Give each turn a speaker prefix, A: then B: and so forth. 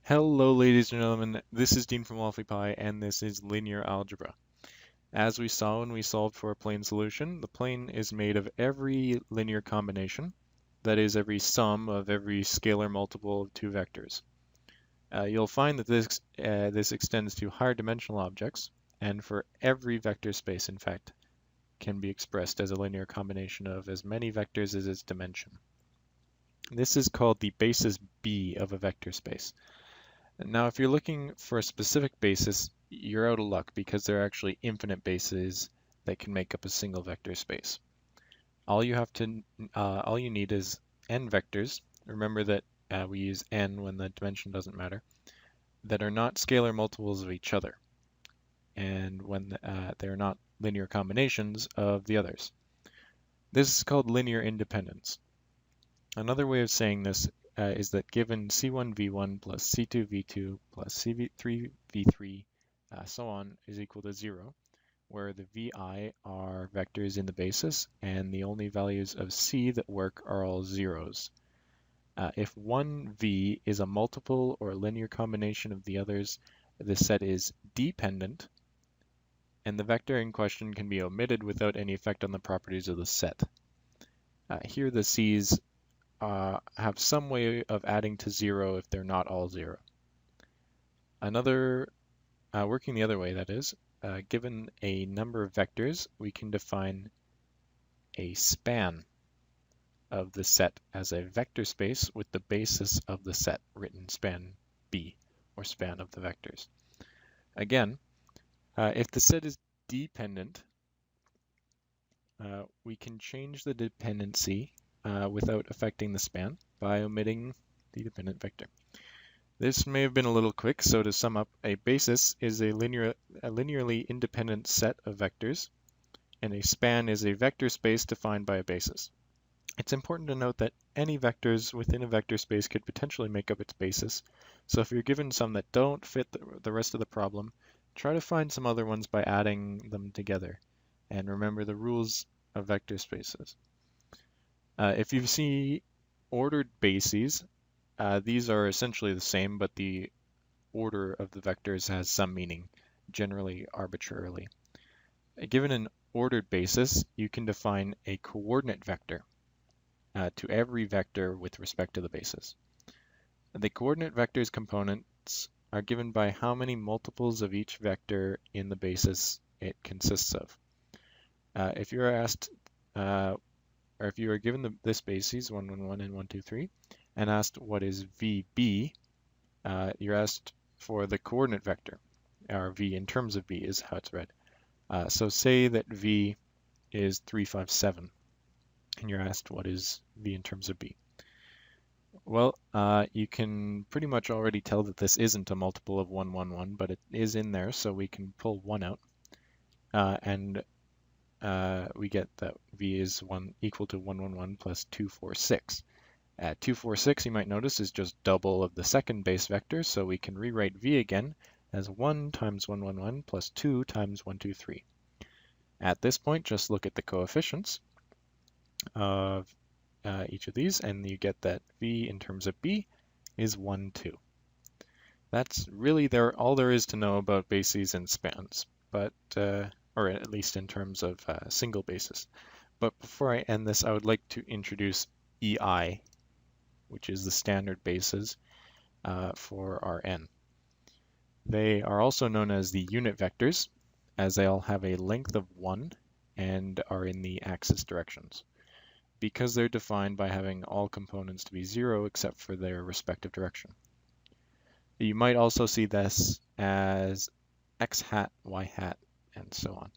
A: Hello, ladies and gentlemen. This is Dean from LawfullyPie, and this is linear algebra. As we saw when we solved for a plane solution, the plane is made of every linear combination, that is, every sum of every scalar multiple of two vectors. You'll find that this extends to higher dimensional objects, and for every vector space, in fact, can be expressed as a linear combination of as many vectors as its dimension. This is called the basis B of a vector space. Now, if you're looking for a specific basis, you're out of luck because there are actually infinite bases that can make up a single vector space. All you need is n vectors. Remember that we use n when the dimension doesn't matter, that are not scalar multiples of each other, and when they're not linear combinations of the others. This is called linear independence. Another way of saying this is that given C1v1 plus C2v2 plus C3v3, so on, is equal to 0, where the vi are vectors in the basis, and the only values of c that work are all zeros. If one v is a multiple or a linear combination of the others, the set is dependent, and the vector in question can be omitted without any effect on the properties of the set. Here the c's have some way of adding to 0 if they're not all 0. Working the other way, that is, given a number of vectors, we can define a span of the set as a vector space with the basis of the set written span B, or span of the vectors. Again, if the set is dependent, we can change the dependency without affecting the span by omitting the dependent vector. This may have been a little quick, so to sum up, a basis is a linearly independent set of vectors, and a span is a vector space defined by a basis. It's important to note that any vectors within a vector space could potentially make up its basis, so if you're given some that don't fit the rest of the problem, try to find some other ones by adding them together, and remember the rules of vector spaces. If you see ordered bases, these are essentially the same, but the order of the vectors has some meaning, generally arbitrarily. Given an ordered basis, you can define a coordinate vector to every vector with respect to the basis. The coordinate vector's components are given by how many multiples of each vector in the basis it consists of. If you're asked, or if you are given this basis, 1, 1, 1, and 1, 2, 3, and asked what is VB, you're asked for the coordinate vector, or V in terms of B is how it's read. So say that V is 3, 5, 7, and you're asked what is V in terms of B. Well, you can pretty much already tell that this isn't a multiple of 1, 1, 1, but it is in there, so we can pull 1 out, and we get that V is equal to 1, 1, 1 plus 2, 4, 6. 2, 4, 6, you might notice, is just double of the second base vector, so we can rewrite V again as 1 times 1, 1, 1 plus 2 times 1, 2, 3. At this point, just look at the coefficients of each of these, and you get that V in terms of B is 1, 2. That's really all there is to know about bases and spans, but or at least in terms of single basis. But before I end this, I would like to introduce EI, which is the standard basis for our n. They are also known as the unit vectors, as they all have a length of 1 and are in the axis directions, because they're defined by having all components to be 0 except for their respective direction. You might also see this as x hat, y hat, and so on.